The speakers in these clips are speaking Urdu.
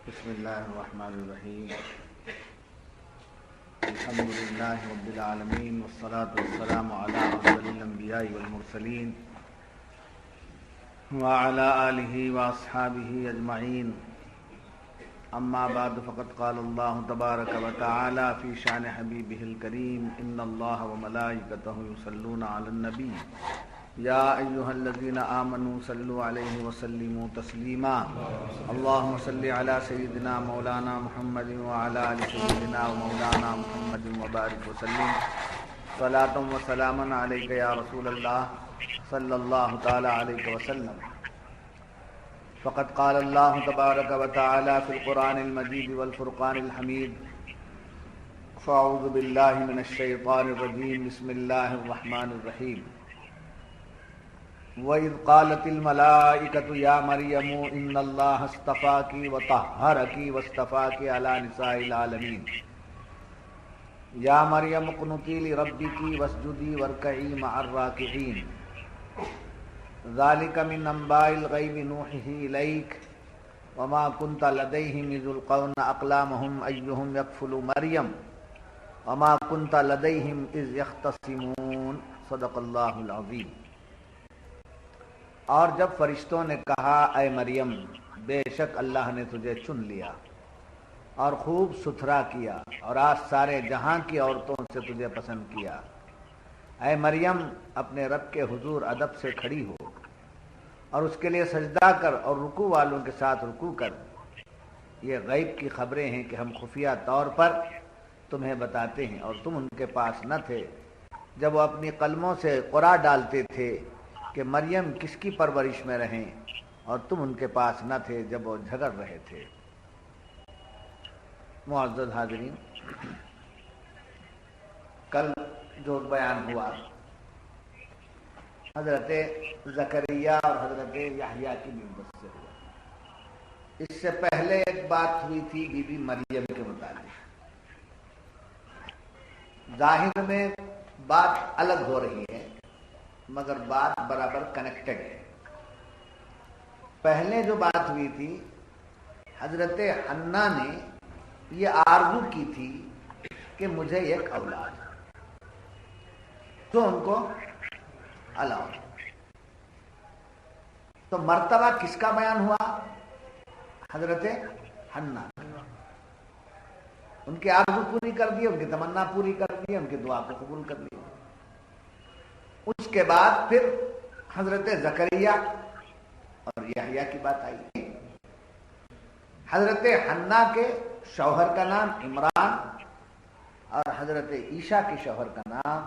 بسم اللہ الرحمن الرحیم الحمد للہ رب العالمین والصلاة والسلام علی افضل الانبیاء والمرسلین وعلی آلہ واصحابہ اجمعین اما بعد فقد قال اللہ تبارک وتعالی فی شان حبیبہ الکریم ان اللہ وملائکتہ یصلون علی النبی یا ایہا الذین آمنوا صلوا علیہ وسلموا تسلیما اللہم صل علی سیدنا مولانا محمد وعلی آل سیدنا مولانا محمد وبارک وسلم صلاۃ و سلاما علیک یا رسول اللہ صلی اللہ تعالی علیہ وسلم فقد قال اللہ تبارک وتعالی فی القرآن المجید والفرقان الحمید فاعوذ باللہ من الشیطان الرجیم بسم اللہ الرحمن الرحیم وَإِذْ قَالَتِ الْمَلَائِكَةُ يَا مَرْيَمُ إِنَّ اللَّهَ اصْطَفَاكِ وَطَهَّرَكِ وَاصْطَفَاكِ عَلَى نِسَاءِ الْعَالَمِينَ يَا مَرْيَمُ اقْنُتِي لِرَبِّكِ وَاسْجُدِي وَارْكَعِي مَعَ الرَّاكِعِينَ ذَلِكَ مِنْ أَنْبَاءِ الْغَيْبِ نُوحِيهِ إِلَيْكَ وَمَا كُنْتَ لَدَيْهِمْ إِذْ يُلْقُونَ أَقْلَامَهُمْ أَيُّهُمْ يَكْفُلُ مَرْيَمَ وَمَا كُنْتَ لَدَيْهِمْ إِذْ يَخْتَصِمُونَ صدق اللہ العظیم۔ اور جب فرشتوں نے کہا اے مریم بے شک اللہ نے تجھے چن لیا اور خوب ستھرا کیا اور آج سارے جہاں کی عورتوں سے تجھے پسند کیا، اے مریم اپنے رب کے حضور ادب سے کھڑی ہو اور اس کے لیے سجدہ کر اور رکوع والوں کے ساتھ رکوع کر۔ یہ غیب کی خبریں ہیں کہ ہم خفیہ طور پر تمہیں بتاتے ہیں، اور تم ان کے پاس نہ تھے جب وہ اپنی قلموں سے قرعہ ڈالتے تھے کہ مریم کس کی پرورش میں رہیں، اور تم ان کے پاس نہ تھے جب وہ جھگڑ رہے تھے۔ معزز حاضرین، کل جو بیان ہوا حضرت زکریا اور حضرت یحییٰ کی نسبت سے ہوا۔ اس سے پہلے ایک بات ہوئی تھی بی بی مریم کے متعلق۔ ظاہر میں بات الگ ہو رہی ہے مگر بات برابر کنیکٹڈ ہے۔ پہلے جو بات ہوئی تھی، حضرت حنا نے یہ آرزو کی تھی کہ مجھے ایک اولاد تو ان کو الاؤ۔ تو مرتبہ کس کا بیان ہوا؟ حضرت حنا۔ ان کی آرزو پوری کر دی، ان کی تمنا پوری کر دی، ان کی دعا کو قبول کر لیا۔ اس کے بعد پھر حضرت زکریا اور یحییٰ کی بات آئی۔ حضرت حنا کے شوہر کا نام عمران اور حضرت عیسیٰ کے شوہر کا نام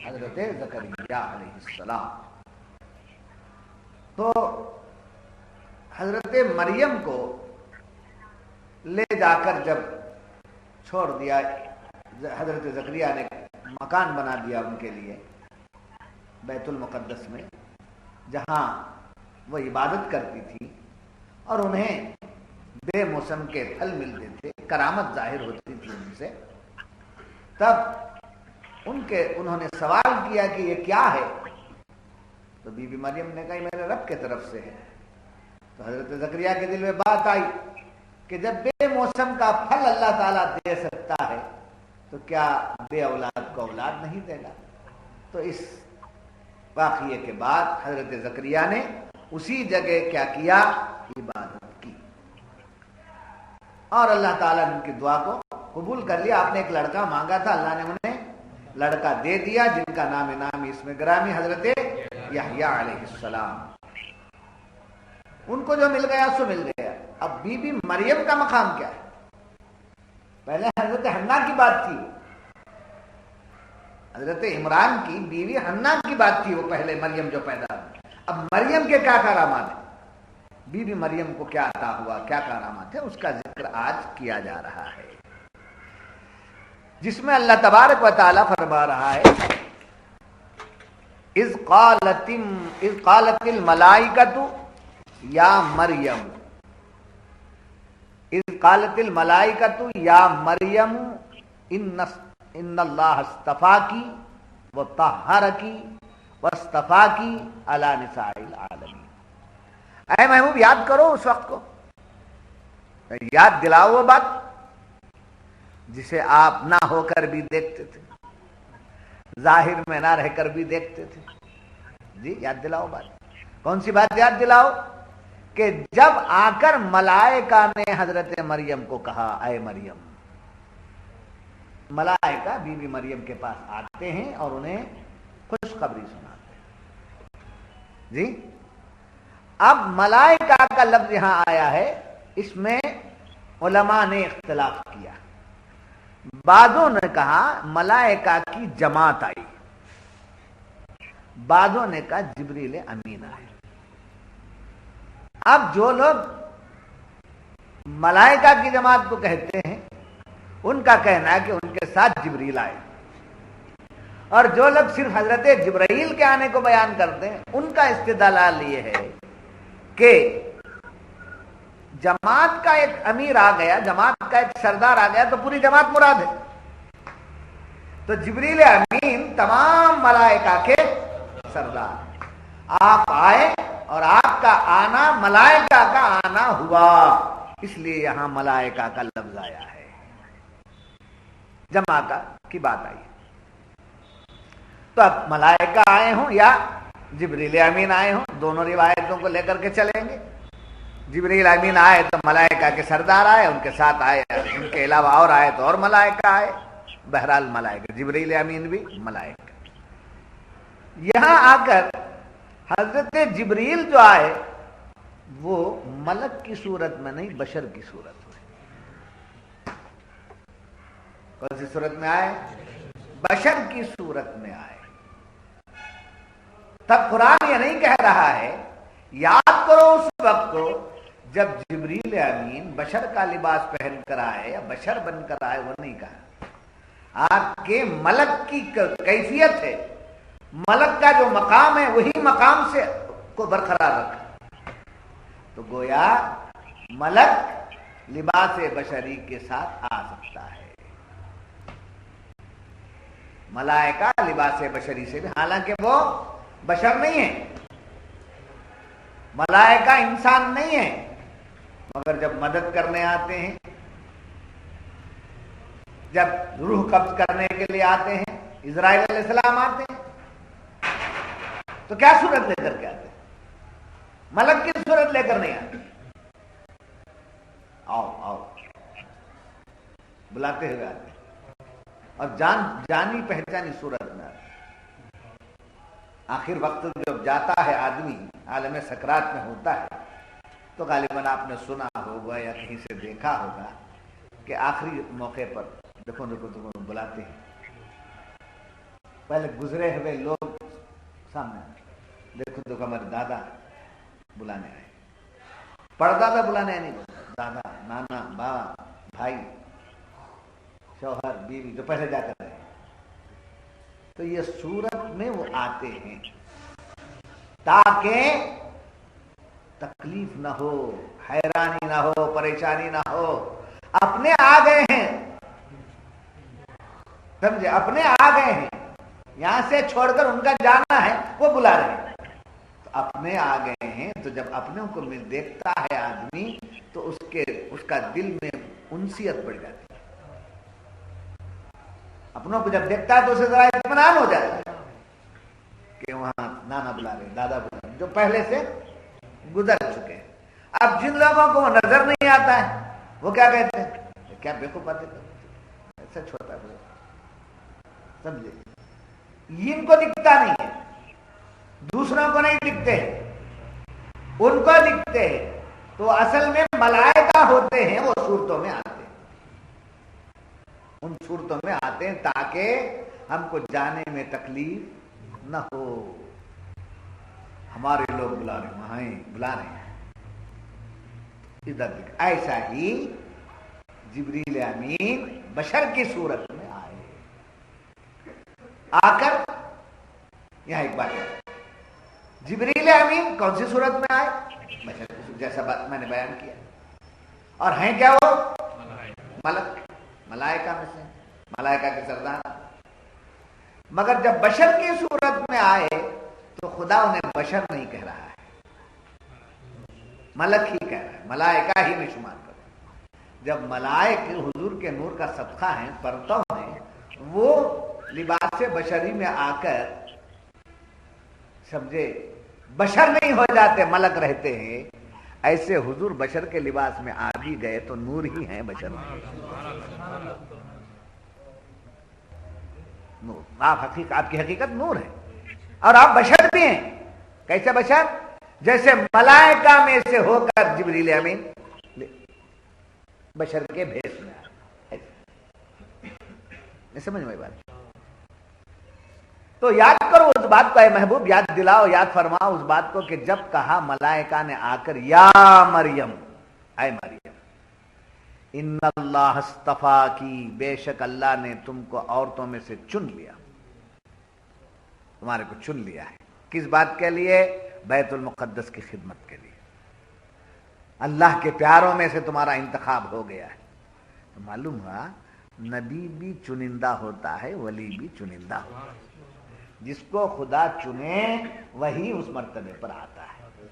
حضرت زکریا علیہ السلام۔ تو حضرت مریم کو لے جا کر جب چھوڑ دیا، حضرت زکریا نے مکان بنا دیا ان کے لیے بیت المقدس میں، جہاں وہ عبادت کرتی تھی اور انہیں بے موسم کے پھل ملتے تھے، کرامت ظاہر ہوتی تھی ان سے۔ تب انہوں نے سوال کیا کہ یہ کیا ہے؟ تو بی بی مریم نے کہا یہ میرے رب کے طرف سے ہے۔ تو حضرت زکریا کے دل میں بات آئی کہ جب بے موسم کا پھل اللہ تعالیٰ دے سکتا ہے تو کیا بے اولاد کو اولاد نہیں دے گا؟ تو اس واقعے کے بعد حضرت زکریا نے اسی جگہ کیا کیا؟ عبادت کی، اور اللہ تعالیٰ نے ان کی دعا کو قبول کر لیا۔ آپ نے ایک لڑکا مانگا تھا، اللہ نے انہیں لڑکا دے دیا جن کا نام اس میں گرامی حضرت یحییٰ علیہ السلام۔ ان کو جو مل گیا سو مل گیا۔ اب بی بی مریم کا مقام کیا ہے؟ پہلے حضرت حنا کی بات تھی، حضرت عمران کی بیوی حنا کی بات تھی، وہ پہلے مریم جو پیدا ہوئی۔ اب مریم کے کیا کرامات ہیں، بی بی مریم کو کیا عطا ہوا، کیا کرامات ہے، اس کا ذکر آج کیا جا رہا ہے، جس میں اللہ تبارک و تعالی فرما رہا ہے اذ قالت الملائکۃ یا مریم، اذ قالت الملائکۃ یا مریم ان اللہ اصطفاکی وطہرکی واصطفاکی علی نساء العالمین۔ اے محبوب یاد کرو اس وقت کو یاد دلاؤ وہ بات جسے آپ نہ ہو کر بھی دیکھتے تھے، ظاہر میں نہ رہ کر بھی دیکھتے تھے. جی یاد دلاؤ بات. کون سی بات یاد دلاؤ؟ کہ جب آ کر ملائکہ نے حضرت مریم کو کہا اے مریم. ملائکہ بی بی مریم کے پاس آتے ہیں اور انہیں خوشخبری سناتے ہیں. جی اب ملائکہ کا لفظ یہاں آیا ہے، اس میں علماء نے اختلاف کیا. بعضوں نے کہا ملائکہ کی جماعت آئی، بعضوں نے کہا جبریل امین آئے. اب جو لوگ ملائکہ کی جماعت کو کہتے ہیں ان کا کہنا ہے کہ ان کے ساتھ جبریل آئے، اور جو لوگ صرف حضرت جبرائیل کے آنے کو بیان کرتے ہیں ان کا استدلال یہ ہے کہ جماعت کا ایک امیر آ گیا، جماعت کا ایک سردار آ گیا تو پوری جماعت مراد ہے. تو جبریل امین تمام ملائکہ کے سردار. آپ آئے اور آپ کا آنا ملائکہ کا آنا ہوا، اس لیے یہاں ملائکہ کا لفظ آیا ہے. جماعت کی بات آئی. تو اب ملائکہ آئے ہوں یا جبریل امین آئے ہوں، دونوں روایتوں کو لے کر کے چلیں گے. جبریل امین آئے تو ملائکہ کے سردار آئے، ان کے ساتھ آئے، ان کے علاوہ اور آئے تو اور ملائکہ آئے. بہرحال ملائکہ، جبریل امین بھی ملائکہ. یہاں آ کر حضرت جبریل جو آئے وہ ملک کی صورت میں نہیں، بشر کی صورت میں. کون سی صورت میں آئے؟ بشر کی صورت میں آئے. تب قرآن یہ نہیں کہہ رہا ہے، یاد کرو اس وقت کو جب جبریل امین بشر کا لباس پہن کر آئے یا بشر بن کر آئے، وہ نہیں کہا. آپ کے ملک کی کیفیت ہے، ملک کا جو مقام ہے وہی مقام سے کو برقرار رکھا. تو گویا ملک لباس بشری کے ساتھ آ سکتا ہے، ملائکہ لباس بشری سے بھی، حالانکہ وہ بشر نہیں ہے، ملائکہ انسان نہیں ہے، مگر جب مدد کرنے آتے ہیں، جب روح قبض کرنے کے لیے آتے ہیں، اسرائیل علیہ السلام آتے ہیں تو کیا صورت لے کر کے آتے ہیں؟ ملک کی صورت لے کر نہیں آتے. آؤ آؤ بلاتے ہوئے آتے ہیں اور جانی پہچانی صورت میں آتے ہیں. آخر وقت جب جاتا ہے آدمی، عالم سکرات میں ہوتا ہے، تو غالباً آپ نے سنا ہوگا یا کہیں سے دیکھا ہوگا کہ آخری موقع پر دیکھو بلاتے ہیں. پہلے گزرے ہوئے لوگ سامنے آتے، دیکھو ہمارے دادا بلانے آئے. پردادا بلانے نہیں بولتا، دادا، نانا، بابا، بھائی، شوہر، بیوی جو پہلے جا کر رہے. تو یہ صورت میں وہ آتے ہیں تاکہ تکلیف نہ ہو، حیرانی نہ ہو، پریشانی نہ ہو. اپنے آ گئے ہیں، سمجھے، اپنے آ گئے ہیں، یہاں سے چھوڑ کر ان کا جانا ہے، وہ بلا رہے ہیں. تو اپنے آ گئے ہیں تو جب اپنوں کو دیکھتا ہے آدمی تو اس کا دل میں انسیت بڑھ جاتی ہے. اپنوں کو جب دیکھتا ہے تو اسے ذرا اطمینان ہو جاتا ہے کہ وہاں نانا بلا رہے، دادا بلا رہے، جو پہلے سے گزر چکے ہیں. اب جن لوگوں کو وہ نظر نہیں آتا ہے وہ کیا کہتے ہیں؟ کیا بیوقوف باتیں کرتے، ایسا چھوٹا ہے، سمجھے. ان کو دکھتا نہیں ہے، دوسروں کو نہیں دکھتے، ان کو دکھتے ہیں. تو اصل میں ملائکہ ہوتے ہیں، وہ صورتوں میں آتے ہیں، ان صورتوں میں آتے ہیں تاکہ ہم کو جانے میں تکلیف نہ ہو. ہمارے لوگ بلا رہے ہیں، وہاں بلا رہے ہیں، ادھر دیکھ. ایسا ہی جبریل امین بشر کی صورت میں آئے. آ کر یہاں ایک بات ہے، جبریل امین کون سی صورت میں آئے؟ بشر کی صورت، جیسا بات میں نے بیان کیا. اور ہیں کیا وہ؟ ملک، ملائکہ میں سے، ملائکہ کے سردار. مگر جب بشر کی صورت میں آئے تو خدا انہیں بشر نہیں کہہ رہا ہے، ملک ہی کہہ رہا ہے، ملائکہ ہی میں شمار کرو. جب ملائک حضور کے نور کا صدقہ ہیں، پرتو ہیں، وہ لباس بشری میں آ کر سمجھے بشر نہیں ہو جاتے، ملک رہتے ہیں، ایسے حضور بشر کے لباس میں آ بھی گئے تو نور ہی ہیں بشر میں۔ نور، آپ کی حقیقت نور ہے، اور آپ بشر بھی ہیں۔ کیسے بشر؟ جیسے ملائکہ میں سے ہو کر جبریل امین بشر کے بھیس میں آئے۔ سمجھ میں بات؟ تو یاد کرو اس بات کو، اے محبوب، یاد دلاؤ، یاد فرماؤ اس بات کو کہ جب کہا ملائکہ نے آ کر یا مریم، اے مریم، ان اللہ اصطفیٰ کی، بے شک اللہ نے تم کو عورتوں میں سے چن لیا، تمہارے کو چن لیا ہے۔ کس بات کے لیے؟ بیت المقدس کی خدمت کے لیے۔ اللہ کے پیاروں میں سے تمہارا انتخاب ہو گیا ہے۔ تو معلوم ہوا نبی بھی چنندہ ہوتا ہے، ولی بھی چنندہ ہوتا ہے۔ جس کو خدا چنے وہی اس مرتبے پر آتا ہے۔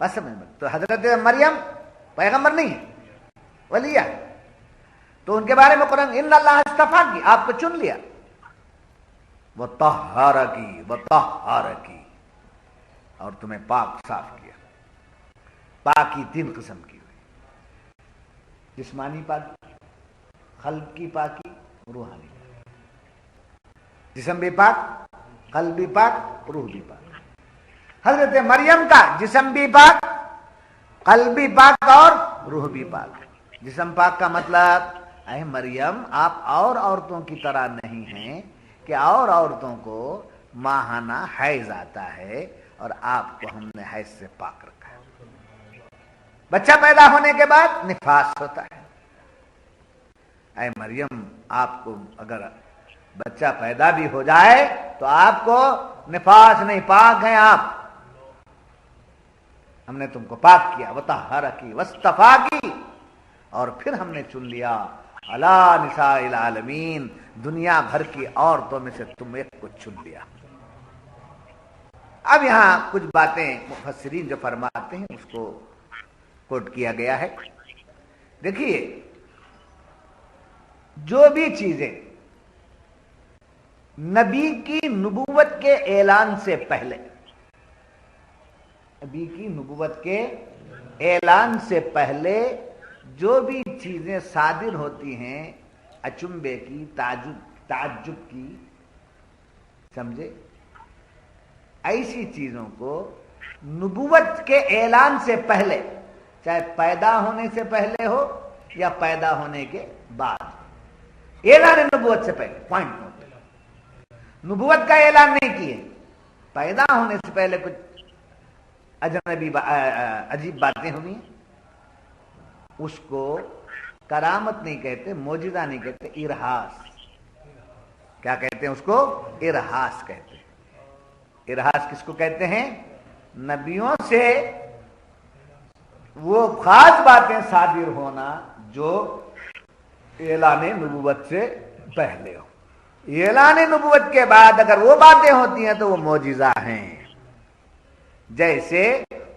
بس سمجھ میں؟ تو حضرت مریم پیغمبر نہیں ہے، ولی ہے، تو ان کے بارے میں قرآن ان اللہ اصطفیٰ کی، آپ کو چن لیا، وطہرکی، اور تمہیں پاک صاف کیا۔ پاکی تین قسم کی ہوئی، جسمانی پاکی، قلب کی پاکی، روحانی پاکی۔ جسم بھی پاک، قلب بھی پاک، روح بھی پاک۔ حضرت مریم کا جسم بھی پاک، قلب بھی پاک اور روح بھی پاک۔ جسم پاک کا مطلب، اے مریم آپ اور عورتوں کی طرح نہیں ہیں کہ اور عورتوں کو ماہانہ حیض آتا ہے اور آپ کو ہم نے حیض سے پاک رکھا ہے۔ بچہ پیدا ہونے کے بعد نفاس ہوتا ہے۔ اے مریم آپ کو اگر بچہ پیدا بھی ہو جائے تو آپ کو نفاس نہیں، پاک ہیں آپ، ہم نے تم کو پاک کیا، وطہرکی واصطفاکی، اور پھر ہم نے چن لیا علی نساء العالمین، دنیا بھر کی عورتوں میں سے تم ایک کو چن لیا۔ اب یہاں کچھ باتیں مفسرین جو فرماتے ہیں اس کو کوٹ کیا گیا ہے۔ دیکھیے، جو بھی چیزیں نبی کی نبوت کے اعلان سے پہلے، نبی کی نبوت کے اعلان سے پہلے جو بھی چیزیں صادر ہوتی ہیں اچنبے کی، تعجب کی، سمجھے، ایسی چیزوں کو نبوت کے اعلان سے پہلے، چاہے پیدا ہونے سے پہلے ہو یا پیدا ہونے کے بعد، اعلان نبوت سے پہلے، پوائنٹ نوٹ، نبوت کا اعلان نہیں کیے، پیدا ہونے سے پہلے کچھ اجنبی عجیب باتیں ہوئی ہیں، اس کو کرامت نہیں کہتے، معجزہ نہیں کہتے، ارہاس۔ کیا کہتے ہیں اس کو؟ ارہاس کہتے ہیں۔ ارہاس کس کو کہتے ہیں؟ نبیوں سے وہ خاص باتیں صادر ہونا جو اعلان نبوت سے پہلے ہو۔ اعلان نبوت کے بعد اگر وہ باتیں ہوتی ہیں تو وہ معجزہ ہیں۔ جیسے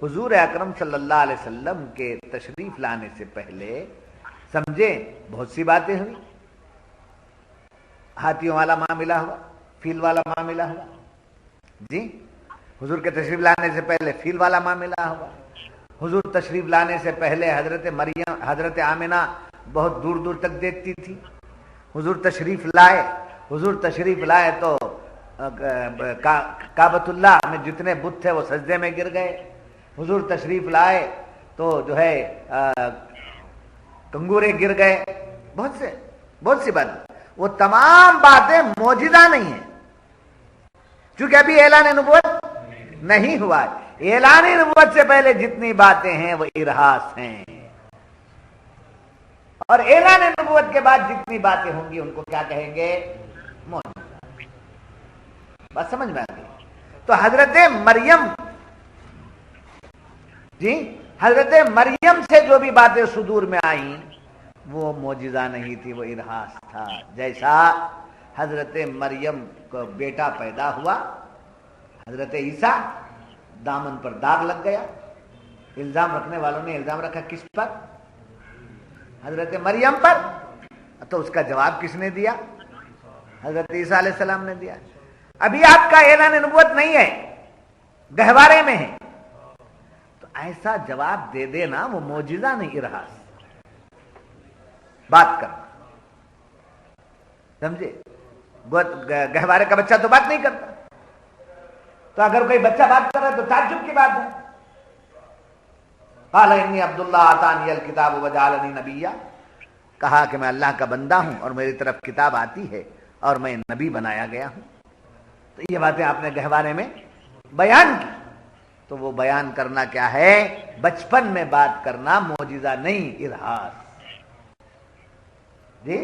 حضور اکرم صلی اللہ علیہ وسلم کے تشریف لانے سے پہلے سمجھے بہت سی باتیں ہوئی، ہاتھیوں والا معاملہ ہوا، فیل والا معاملہ ہوا، جی، حضور کے تشریف لانے سے پہلے فیل والا معاملہ ہوا۔ حضور تشریف لانے سے پہلے حضرت مریم، حضرت آمنہ بہت دور دور تک دیکھتی تھی۔ حضور تشریف لائے تو کعبۃ اللہ میں جتنے بت تھے وہ سجدے میں گر گئے۔ حضور تشریف لائے تو جو ہے کنگورے گر گئے، بہت سی باتیں۔ وہ تمام باتیں معجزہ نہیں ہیں، چونکہ ابھی اعلان نبوت نہیں ہوا ہے۔ اعلان نبوت سے پہلے جتنی باتیں ہیں وہ ارہاس ہیں، اور اعلان نبوت کے بعد جتنی باتیں ہوں گی ان کو کیا کہیں گے؟ معجزہ۔ بات سمجھ میں آ گئی؟ تو حضرت مریم سے جو بھی باتیں صدور میں آئیں وہ معجزہ نہیں تھی، وہ ارہاس تھا۔ جیسا حضرت مریم کو بیٹا پیدا ہوا، حضرت عیسیٰ، دامن پر داغ لگ گیا، الزام رکھنے والوں نے الزام رکھا کس پر؟ حضرت مریم پر، تو اس کا جواب کس نے دیا؟ حضرت عیسیٰ علیہ السلام نے دیا. ابھی آپ کا اعلان نبوت نہیں ہے، گہوارے میں ہے، تو ایسا جواب دے دینا وہ معجزہ نہیں، ارہاس بات کرنا. سمجھے؟ گہوارے کا بچہ تو بات نہیں کرتا، تو اگر کوئی بچہ بات کر رہا ہے تو تعجب کی بات ہے. قال انی عبداللہ آتانی الکتاب وجعلنی نبیا، کہا کہ میں اللہ کا بندہ ہوں اور میری طرف کتاب آتی ہے اور میں نبی بنایا گیا ہوں. تو یہ باتیں آپ نے گہوارے میں بیان کی. تو وہ بیان کرنا کیا ہے؟ بچپن میں بات کرنا معجزہ نہیں، ارہاس. جی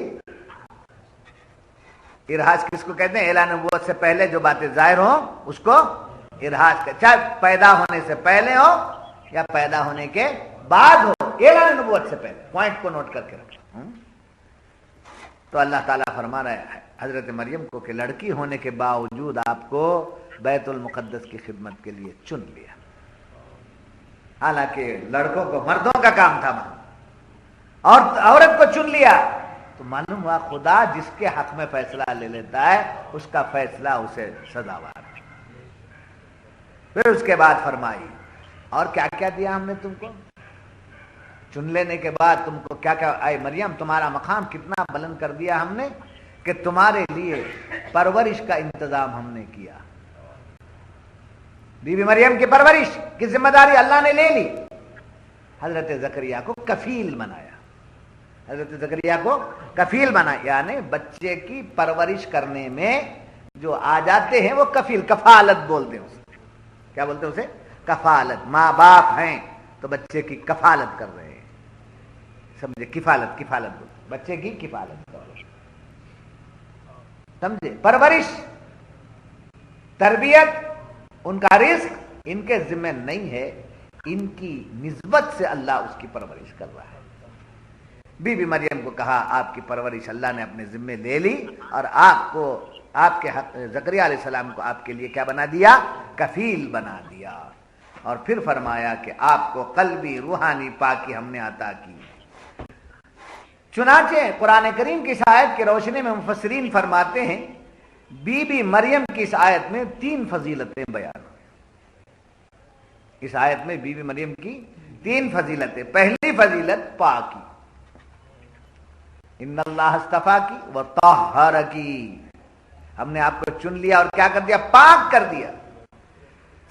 ارہاس کس کو کہتے ہیں؟ اعلان نبوت سے پہلے جو باتیں ظاہر ہوں اس کو ارہاس کہتے ہیں، چاہے پیدا ہونے سے پہلے ہو یا پیدا ہونے کے بعد ہو، اعلان نبوت سے پہلے. پوائنٹ کو نوٹ کر کے رکھیں. تو اللہ تعالیٰ فرما رہا ہے حضرت مریم کو کہ لڑکی ہونے کے باوجود آپ کو بیت المقدس کی خدمت کے لیے چن لیا. حالانکہ لڑکوں کو مردوں کا کام تھا، اور عورت کو چن لیا. تو معلوم ہوا خدا جس کے حق میں فیصلہ لے لیتا ہے اس کا فیصلہ اسے سزاوار ہے. پھر اس کے بعد فرمائی اور کیا کیا دیا ہم نے تم کو؟ چن لینے کے بعد تم کو کیا کیا؟ اے مریم تمہارا مقام کتنا بلند کر دیا ہم نے کہ تمہارے لیے پرورش کا انتظام ہم نے کیا. بی بی مریم کی پرورش کی ذمہ داری اللہ نے لے لی. حضرت زکریا کو کفیل بنایا. حضرت زکریا کو کفیل بنایا، یعنی بچے کی پرورش کرنے میں جو آ جاتے ہیں وہ کفیل، کفالت بولتے ہیں اسے. کیا بولتے ہیں اسے؟ کفالت. ماں باپ ہیں تو بچے کی کفالت کر رہے ہیں. سمجھے؟ کفالت بولتے، بچے کی کفالت کر رہے ہیں. سمجھے؟ پرورش، تربیت، ان کا رزق ان کے ذمہ نہیں ہے، ان کی نسبت سے اللہ اس کی پرورش کر رہا ہے. بی بی مریم کو کہا آپ کی پرورش اللہ نے اپنے ذمہ لے لی اور آپ کو، آپ کے زکریا علیہ السلام کو آپ کے لیے کیا بنا دیا؟ کفیل بنا دیا. اور پھر فرمایا کہ آپ کو قلبی روحانی پاکی ہم نے عطا کی. چنانچہ قرآن کریم کی اس آیت کی روشنی میں مفسرین فرماتے ہیں بی بی مریم کی اس آیت میں 3 فضیلتیں بیان ہوئی. اس آیت میں بی بی مریم کی 3 فضیلتیں. پہلی فضیلت پاکی. ان اللہ اصطفاکی وطہرکی، ہم نے آپ کو چن لیا اور کیا کر دیا؟ پاک کر دیا.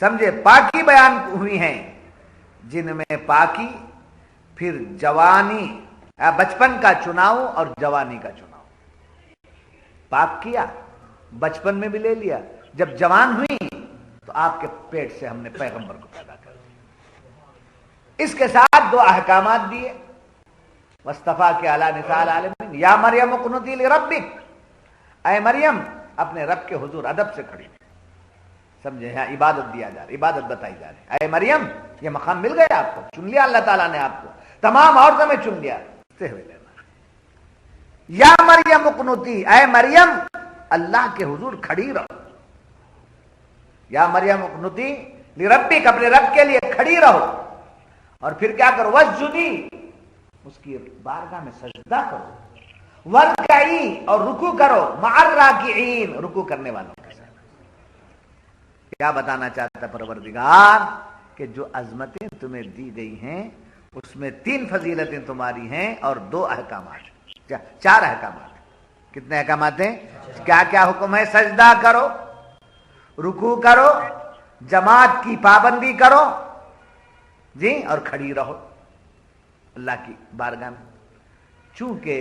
سمجھے؟ پاکی بیان ہوئی ہیں جن میں پاکی، پھر جوانی، بچپن کا چناؤ اور جوانی کا چناؤ. پاک کیا، بچپن میں بھی لے لیا، جب جوان ہوئی تو آپ کے پیٹ سے ہم نے پیغمبر کو پیدا کر دیا. اس کے ساتھ 2 احکامات دیے. وصطفیٰ کے علی نساء العالمین، یا مریم اقنتی لربک، اے مریم اپنے رب کے حضور ادب سے کھڑی. سمجھے؟ یہاں عبادت دیا جا رہا، عبادت بتائی جا رہی. اے مریم، یہ مقام مل گیا آپ کو، چن لیا اللہ تعالیٰ نے آپ کو، تمام عورتوں میں چن لیا. ہوئے لینا. یا مریم اقنتی، اے مریم اللہ کے حضور کھڑی رہو. یا مریم اقنتی لربک، اپنے رب کے لیے کھڑی رہو. اور پھر کیا کرو؟ واسجدی، اس کی بارگاہ میں سجدہ کرو. ورکعی، اور رکوع کرو. مع الراکعین، رکوع کرنے والوں کے ساتھ. کیا بتانا چاہتا پروردگار؟ کہ جو عظمتیں تمہیں دی گئی ہیں اس میں 3 فضیلتیں تمہاری ہیں اور 2 احکامات، 4 احکامات. کتنے احکامات ہیں؟ کیا کیا حکم ہے؟ سجدہ کرو، رکوع کرو، جماعت کی پابندی کرو، جی، اور کھڑی رہو اللہ کی بارگاہ میں. چونکہ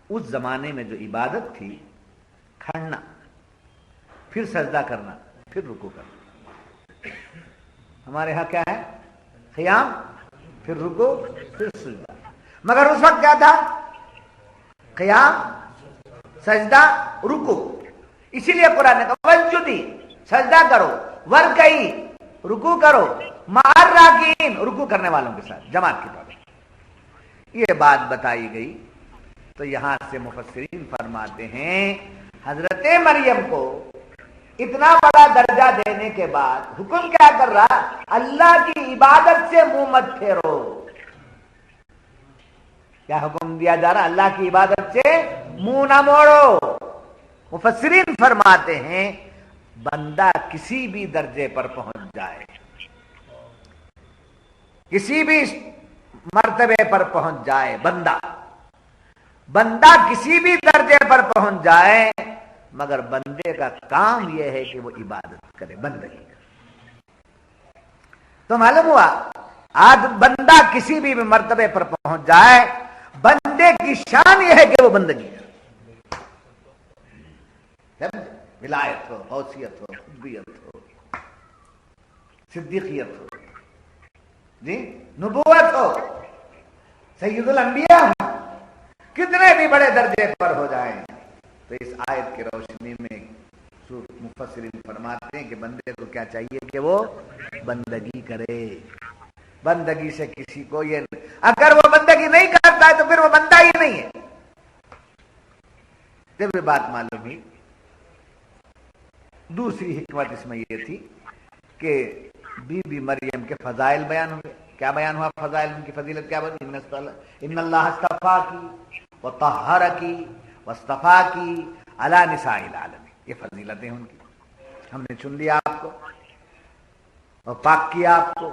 اس زمانے میں جو عبادت تھی، کھڑنا، پھر سجدہ کرنا، پھر رکوع کرنا. ہمارے ہاں کیا ہے؟ قیام، پھر رکوع، پھر سجدہ. مگر اس وقت کیا تھا؟ قیام، سجدہ، رکوع. اسی لیے قرآن نے کہا واسجدی، سجدہ کرو، ورکعی، رکوع کرو، مع الراکعین، رکوع کرنے والوں کے ساتھ، جماعت کے طور. یہ بات بتائی گئی. تو یہاں سے مفسرین فرماتے ہیں حضرت مریم کو اتنا بڑا درجہ دینے کے بعد حکم کیا کر رہا؟ اللہ کی عبادت سے منہ مت پھیرو. کیا حکم دیا جا رہا؟ اللہ کی عبادت سے منہ نہ موڑو۔ مفسرین فرماتے ہیں بندہ کسی بھی درجے پر پہنچ جائے، کسی بھی مرتبے پر پہنچ جائے، بندہ کسی بھی درجے پر پہنچ جائے، مگر بندے کا کام یہ ہے کہ وہ عبادت کرے، بندگی کرے۔ تو معلوم ہوا آج بندہ کسی بھی مرتبے پر پہنچ جائے، بندے کی شان یہ ہے کہ وہ بندگی کرے، ولایت ہو، حوثیت ہو، قطبیت ہو، صدیقیت ہو، جی نبوت ہو، سید الانبیاء ہو، کتنے بھی بڑے درجے پر ہو جائیں، تو اس آیت کی روشنی میں مفسرین فرماتے ہیں کہ بندے کو کیا چاہیے کہ وہ بندگی کرے۔ بندگی سے کسی کو یہ، اگر وہ بندگی نہیں کرتا ہے تو پھر وہ بندہ ہی نہیں ہے۔ جب یہ بات معلوم ہوئی، دوسری حکمت اس میں یہ تھی کہ بی بی مریم کے فضائل بیان ہوئے۔ کیا بیان ہوا؟ فضائل، ان کی فضیلت کیا بنی؟ ان اللہ اصطفاکی وطہرکی واصطفاکی علی نساء العالمین، یہ فضیلتیں ان کی۔ ہم نے چن لیا آپ کو اور پاک کیا آپ کو،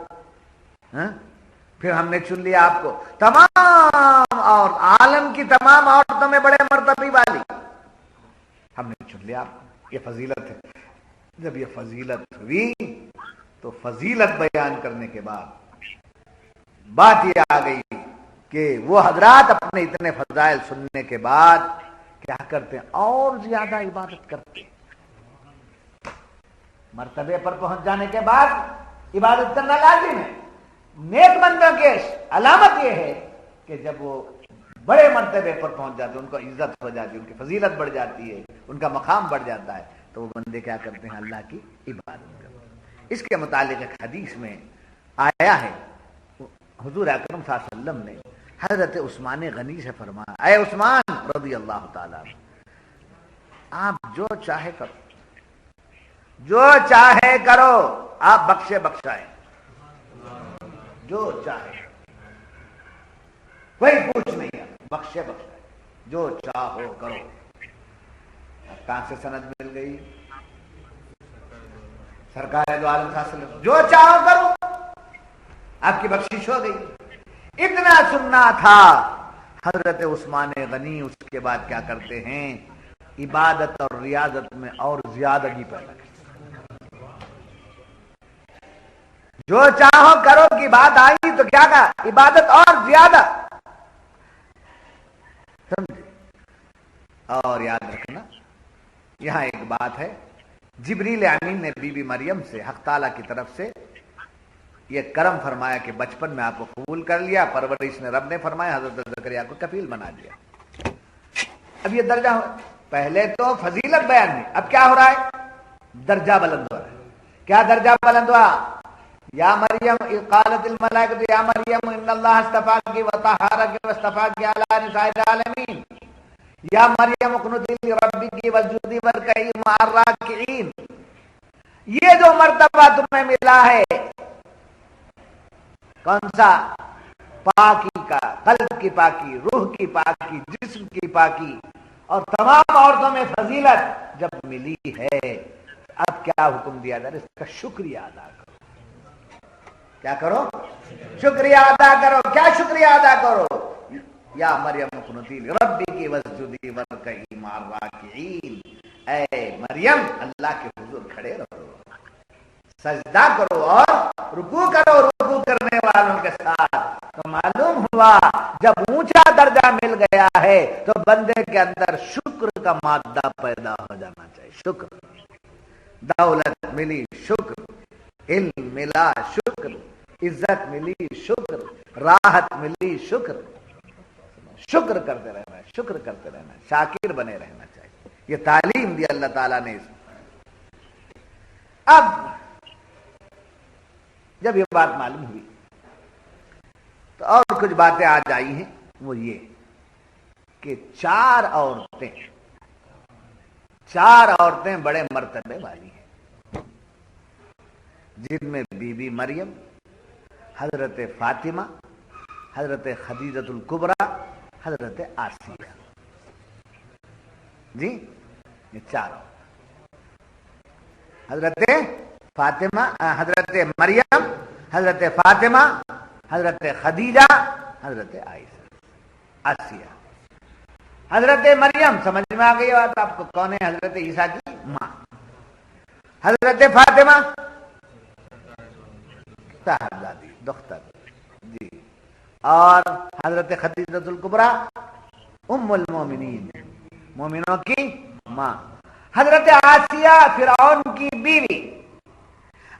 پھر ہم نے چن لیا آپ کو تمام اور عالم کی تمام عورتوں میں بڑے مرتبے والی، ہم نے چن لیا آپ کو، یہ فضیلت ہے۔ جب یہ فضیلت ہوئی تو فضیلت بیان کرنے کے بعد بات یہ آ گئی کہ وہ حضرات اپنے اتنے فضائل سننے کے بعد کیا کرتے ہیں؟ اور زیادہ عبادت کرتے ہیں۔ مرتبے پر پہنچ جانے کے بعد عبادت کرنا لازم ہے۔ نیک بندوں کی علامت یہ ہے کہ جب وہ بڑے مرتبے پر پہنچ جاتے ہیں، ان کو عزت ہو جاتی ہے، ان کی فضیلت بڑھ جاتی ہے، ان کا مقام بڑھ جاتا ہے، تو وہ بندے کیا کرتے ہیں؟ اللہ کی عبادت کرتے ہیں۔ اس کے متعلق ایک حدیث میں آیا ہے، حضور اکرم صلی اللہ علیہ وسلم نے حضرت عثمان غنی سے فرمایا، اے عثمان رضی اللہ تعالیٰ عنہ، آپ جو چاہے کرو، جو چاہے کرو، آپ بخشے بخشائیں، جو چاہے، کوئی پوچھ نہیں ہے، بخشے بخشائیں، جو چاہو کرو۔ اب کہاں سے سند مل گئی؟ سرکار دو عالم صلی اللہ علیہ وسلم، جو چاہو کرو، آپ کی بخشش ہو گئی۔ اتنا سننا تھا، حضرت عثمان غنی اس کے بعد کیا کرتے ہیں؟ عبادت اور ریاضت میں اور زیادگی پیدا کرتے۔ جو چاہو کرو کی بات آئی تو کیا کہا؟ عبادت اور زیادہ، سمجھے؟ اور یاد رکھنا یہاں ایک بات ہے، جبریل امین نے بی بی مریم سے حق تعالیٰ کی طرف سے یہ کرم فرمایا کہ بچپن میں آپ کو قبول کر لیا، پرورش نے رب نے فرمایا، حضرت زکریا کو کفیل بنا دیا۔ اب یہ درجہ پہلے تو فضیلت بیان نہیں، اب کیا ہو رہا ہے؟ درجہ بلند ہو رہا ہے۔ کیا درجہ بلند ہوا؟ یا مریم قالت الملائکۃ یا مریم ان اللہ اصطفاک وطہرک واصطفاک علی نساء العالمین یا مریم اقنتی لربک واسجدی وارکعی مع الراکعین۔ یہ جو مرتبہ تمہیں ملا ہے، کون سا؟ پاکی کا، قلب کی پاکی، روح کی پاکی، جسم کی پاکی، اور تمام عورتوں میں فضیلت جب ملی ہے، اب کیا حکم دیا جا رہا ہے؟ اس کا شکریہ ادا کرو۔ کیا کرو؟ شکریہ ادا کرو۔ کیا شکریہ ادا کرو؟ یا مریم اقنتی لربک واسجدی وارکعی مع الراکعین، اے مریم اللہ کے حضور کھڑے رہو، سجدہ کرو اور رکوع کرو، رکوع کرنے والوں کے ساتھ۔ تو معلوم ہوا جب اونچا درجہ مل گیا ہے تو بندے کے اندر شکر کا مادہ پیدا ہو جانا چاہیے۔ شکر، دولت ملی شکر، علم ملا شکر، عزت ملی شکر، راحت ملی شکر، شکر کرتے رہنا ہے، شکر کرتے رہنا ہے، شاکر بنے رہنا چاہیے۔ یہ تعلیم دی اللہ تعالیٰ نے۔ اب جب یہ بات معلوم ہوئی تو اور کچھ باتیں آج آئی ہیں، وہ یہ کہ چار عورتیں بڑے مرتبے والی ہیں، جن میں بی بی مریم، حضرت فاطمہ، حضرت خدیجۃ الکبریٰ حضرت آسیہ. جی یہ چاروں، حضرت فاطمہ، حضرت مریم، حضرت فاطمہ، حضرت خدیجہ، حضرت عائشہ. آسیہ، حضرت مریم سمجھ میں آ گئی بات آپ کو، کون ہے؟ حضرت عیسیٰ کی ماں. حضرت فاطمہ صاحبزادی دختر. جی. اور حضرت خدیجہ الکبریٰ ام المومنین، مومنوں کی ماں. حضرت آسیہ فرعون کی بیوی،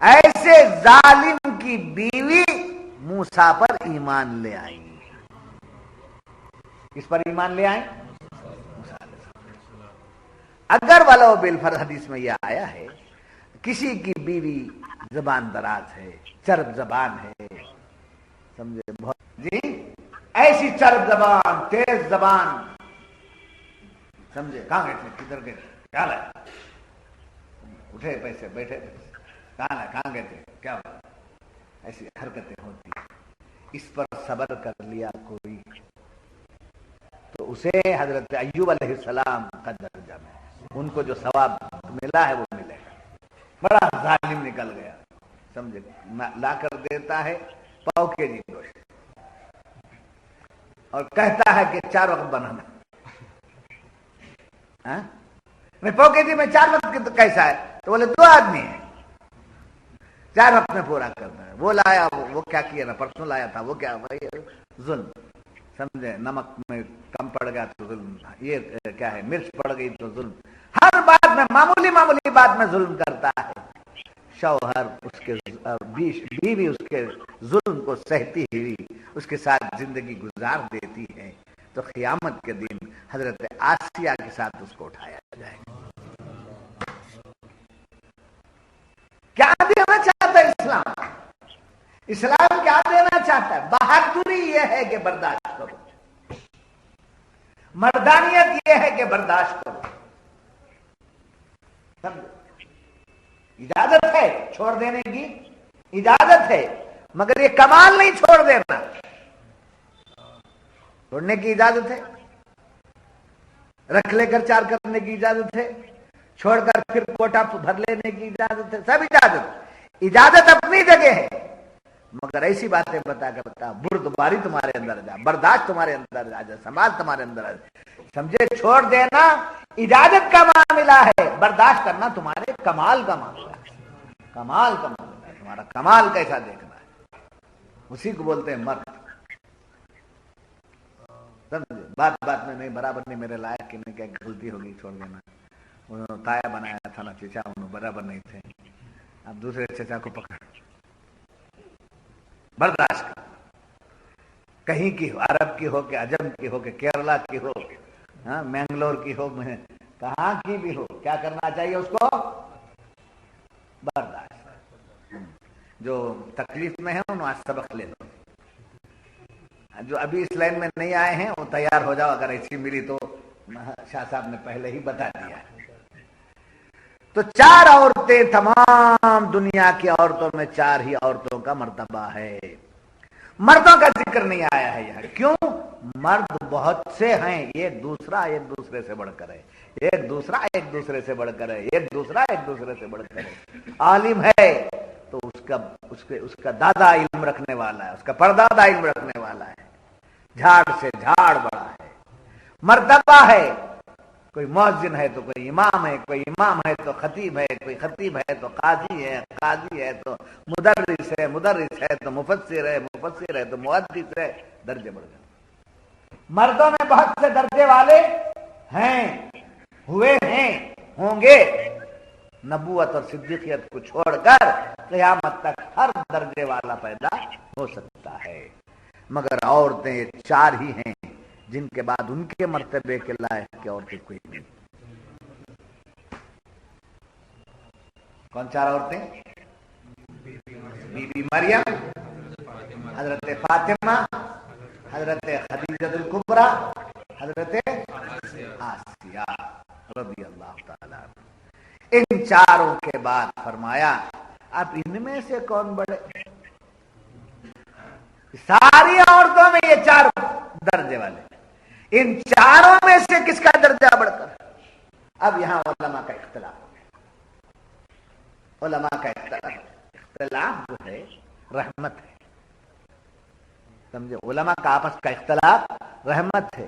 ایسے ظالم کی بیوی موسیٰ پر ایمان لے آئی. کس پر ایمان لے آئیں؟ موسیٰ علیہ السلام. اگر ولو بالفرض حدیث میں یہ آیا ہے کسی کی بیوی زبان دراز ہے، چرب زبان ہے، سمجھے بہت جی، ایسی چرب زبان، تیز زبان، سمجھے. کہاں گئے تھے؟ کدھر گئے؟ کیا لائے؟ اٹھے پیسے، بیٹھے پیسے، کہاں گئے تھے؟ کیا ہوا؟ ایسی حرکتیں ہوتی ہیں. اس پر صبر کر لیا کوئی تو اسے حضرت ایوب علیہ السلام کا درجہ میں ان کو جو ثواب ملا ہے وہ ملے گا. بڑا ظالم نکل گیا، سمجھے. لا کر دیتا ہے پاؤ کے جی گوشت اور کہتا ہے کہ 4 وقت بنانا. میں پاؤ کے جی میں 4 وقت کی تو کیسا ہے؟ تو بولے 2 آدمی ہیں، 4 وقت میں پورا کرنا ہے. وہ لایا، وہ کیا کیا نا، پرسوں لایا تھا، وہ کیا بھائی ظلم، سمجھے. نمک میں کم پڑ گیا تو ظلم، یہ کیا ہے، مرچ پڑ گئی تو ظلم. ہر بات میں، معمولی بات میں ظلم کرتا ہے. شوہر اس کے بیوی اس کے ظلم کو سہتی ہوئی اس کے ساتھ زندگی گزار دیتی ہے تو قیامت کے دن حضرت آسیہ کے ساتھ اس کو اٹھایا جائے گا. کیا دینا چاہتا ہے اسلام؟ اسلام کیا دینا چاہتا ہے؟ بہادری یہ ہے کہ برداشت کرو، مردانیت یہ ہے کہ برداشت کرو. اجازت ہے چھوڑ دینے کی، اجازت ہے، مگر یہ کمال نہیں چھوڑ دینا. چھوڑنے کی اجازت ہے، رکھ لے کر 4 کرنے کی اجازت ہے، چھوڑ کر پھر کوٹا بھر لینے کی اجازت ہے، سب اجازت اپنی جگہ ہے. مگر ایسی باتیں بتا کر بتا، بردباری تمہارے اندر جا، برداشت تمہارے اندر آ جائے، سماج تمہارے اندر آ جائے. سمجھے. چھوڑ دینا اجازت کا معاملہ ہے، برداشت کرنا تمہارے کمال کا معاملہ ہے. کمال کا معاملہ ہے، تمہارا کمال کیسا دیکھنا ہے، اسی کو بولتے ہیں مرد. سمجھے. بات میں نہیں، برابر نہیں، میرے لائق کی نہیں، کیا غلطی ہوگی چھوڑ دینا. انہوں نے تایا بنایا تھا نا چچا، انہوں برابر نہیں تھے، اب دوسرے چچا کو پکڑ. برداشت کر، کہیں کی ہو، عرب کی ہو کہ عجم کی ہو کہ کیرلا کی ہو، مینگلور کی ہو، کہاں کی بھی ہو، کیا کرنا چاہیے اس کو؟ برداشت. جو تکلیف میں ہے انہوں آج سبق لے لو. جو ابھی اس لائن میں نہیں آئے ہیں وہ تیار ہو جاؤ، اگر ایسی ملی تو شاہ صاحب نے پہلے ہی بتا دیا. تو 4 عورتیں، تمام دنیا کی عورتوں میں 4 ہی عورتوں کا مرتبہ ہے، مردوں کا ذکر نہیں آیا ہے یہاں. کیوں؟ مرد بہت سے ہیں، ایک دوسرا ایک دوسرے سے بڑھ کر ہے، ایک دوسرا ایک دوسرے سے بڑھ کر ہے، ایک دوسرا ایک دوسرے سے بڑھ کر ہے. عالم ہے تو اس کا دادا علم رکھنے والا ہے، اس کا پردادا علم رکھنے والا ہے، جھاڑ سے جھاڑ بڑا ہے. مرتبہ ہے، کوئی مؤذن ہے تو کوئی امام ہے، کوئی امام ہے تو خطیب ہے، کوئی خطیب ہے تو قاضی ہے، قاضی ہے تو مدرس ہے، مدرس ہے تو مفسر ہے، مفسر ہے تو محدث ہے. درجے بڑھ گئے. مردوں میں بہت سے درجے والے ہیں، ہوئے ہیں، ہوں گے. نبوت اور صدیقیت کو چھوڑ کر قیامت تک ہر درجے والا پیدا ہو سکتا ہے، مگر عورتیں 4 ہی ہیں جن کے بعد ان کے مرتبے کے لائق کی عورتیں کوئی نہیں. کون 4 عورتیں؟ بی بی مریم، حضرت فاطمہ، حضرت خدیجہ الکبریٰ، حضرت آسیہ رضی اللہ تعالی. ان 4 کے بعد فرمایا اب ان میں سے کون بڑے؟ ساری عورتوں میں یہ 4 درجے والے. ان چاروں میں سے کس کا درجہ بڑھ کر؟ اب یہاں علماء کا اختلاف ہو گیا. علماء کا اختلاف جو ہے رحمت ہے. سمجھے؟ علماء کا آپس کا اختلاف رحمت ہے.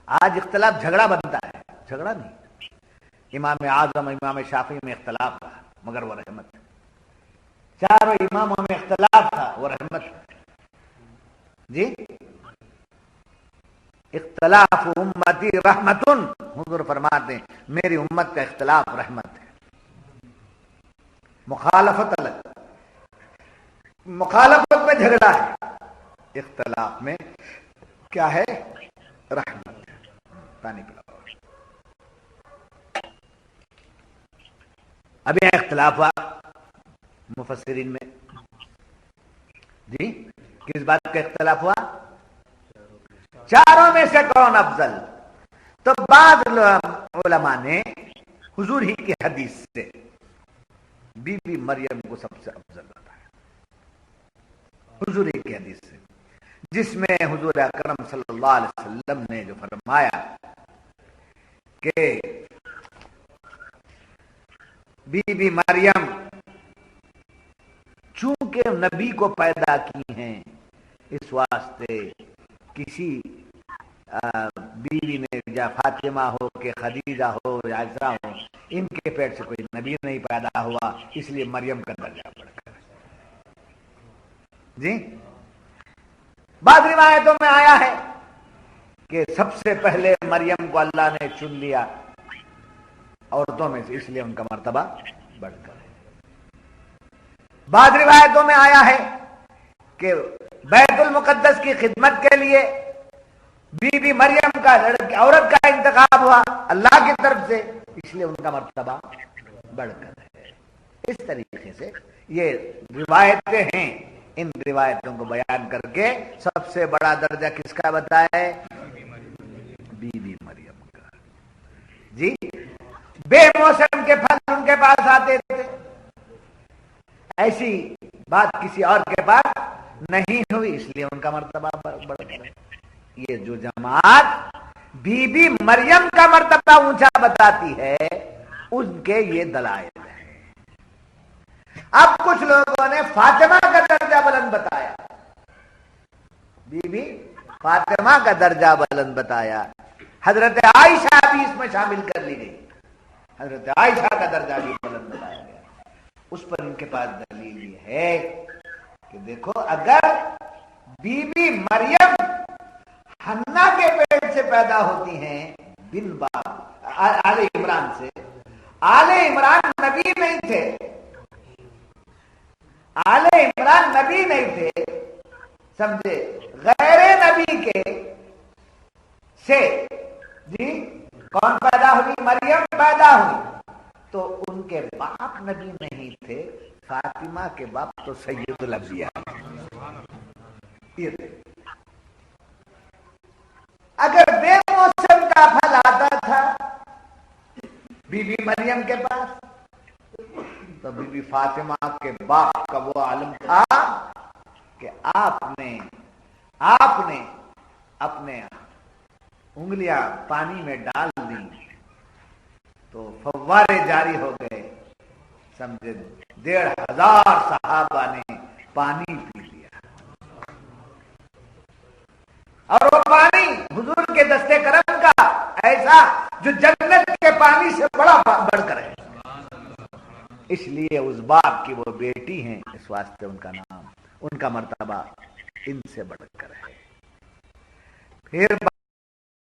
آج اختلاف جھگڑا بنتا ہے، جھگڑا نہیں. امام اعظم امام شافعی میں اختلاف رہا مگر وہ رحمت ہے. چاروں اماموں میں اختلاف تھا وہ رحمت ہے. جی اختلاف امتی رحمتن، حضور فرماتے ہیں میری امت کا اختلاف رحمت ہے. مخالفت الگ، مخالفت میں جھگڑا ہے، اختلاف میں کیا ہے؟ رحمت ہے. پانی پلاؤ. اب یہاں اختلاف ہوا مفسرین میں. جی کس بات کا اختلاف ہوا؟ چاروں میں سے کون افضل؟ تو بعض علماء نے حضور ہی کی حدیث سے بی بی مریم کو سب سے افضل بتایا. حضور ہی کی حدیث سے، جس میں حضور اکرم صلی اللہ علیہ وسلم نے جو فرمایا کہ بی بی مریم چونکہ نبی کو پیدا کی ہیں اس واسطے کسی بیوی نے یا فاطمہ ہو کہ خدیجہ ہو یا عائشہ ہو ان کے پیٹ سے کوئی نبی نہیں پیدا ہوا، اس لیے مریم کا درجہ بڑھ کر. جی بعض روایتوں میں آیا ہے کہ سب سے پہلے مریم کو اللہ نے چن لیا عورتوں میں سے، اس لیے ان کا مرتبہ بڑھ کر ہے. بعض روایتوں میں آیا ہے کہ بیت المقدس کی خدمت کے لیے بی بی مریم کا عورت کا انتخاب ہوا اللہ کی طرف سے، اس لیے ان کا مرتبہ بڑھ کر ہے. اس طریقے سے یہ روایتیں ہیں. ان روایتوں کو بیان کر کے سب سے بڑا درجہ کس کا بتایا ہے؟ بی بی مریم کا. جی بے موسم کے پھل ان کے پاس آتے تھے، ایسی بات کسی اور کے پاس نہیں ہوئی، اس لیے ان کا مرتبہ بڑھ گیا. یہ جو جماعت بی بی مریم کا مرتبہ اونچا بتاتی ہے ان کے یہ دلائل ہیں. اب کچھ لوگوں نے فاطمہ کا درجہ بلند بتایا، بی بی فاطمہ کا درجہ بلند بتایا. حضرت عائشہ بھی اس میں شامل کر لی گئی، حضرت عائشہ کا درجہ بھی بلند بتایا گیا. اس پر ان کے پاس دلیل یہ ہے کہ دیکھو اگر بی بی مریم حنا کے پیٹ سے پیدا ہوتی ہیں بن باپ آل عمران سے، آل عمران نبی نہیں تھے، آل عمران نبی نہیں تھے، سمجھے، غیر نبی کے سے جی کون پیدا ہوئی؟ مریم پیدا ہوئی. تو ان کے باپ نبی نہیں تھے، فاطمہ کے باپ تو سید الانبیاء. اگر بے موسم کا پھل آتا تھا بی بی مریم کے پاس تو بی بی فاطمہ کے باپ کا وہ عالم تھا کہ آپ نے اپنے انگلیاں پانی میں ڈال دی تو فوارے جاری ہو گئے، سمجھے، 1500 صحابہ نے پانی پی لیا. اور وہ پانی حضور کے دستے کرم کا ایسا جو جنت کے پانی سے بڑا بڑھ کر ہے. اس لیے اس باپ کی وہ بیٹی ہیں، اس واسطے ان کا نام، ان کا مرتبہ ان سے بڑھ کر ہے. پھر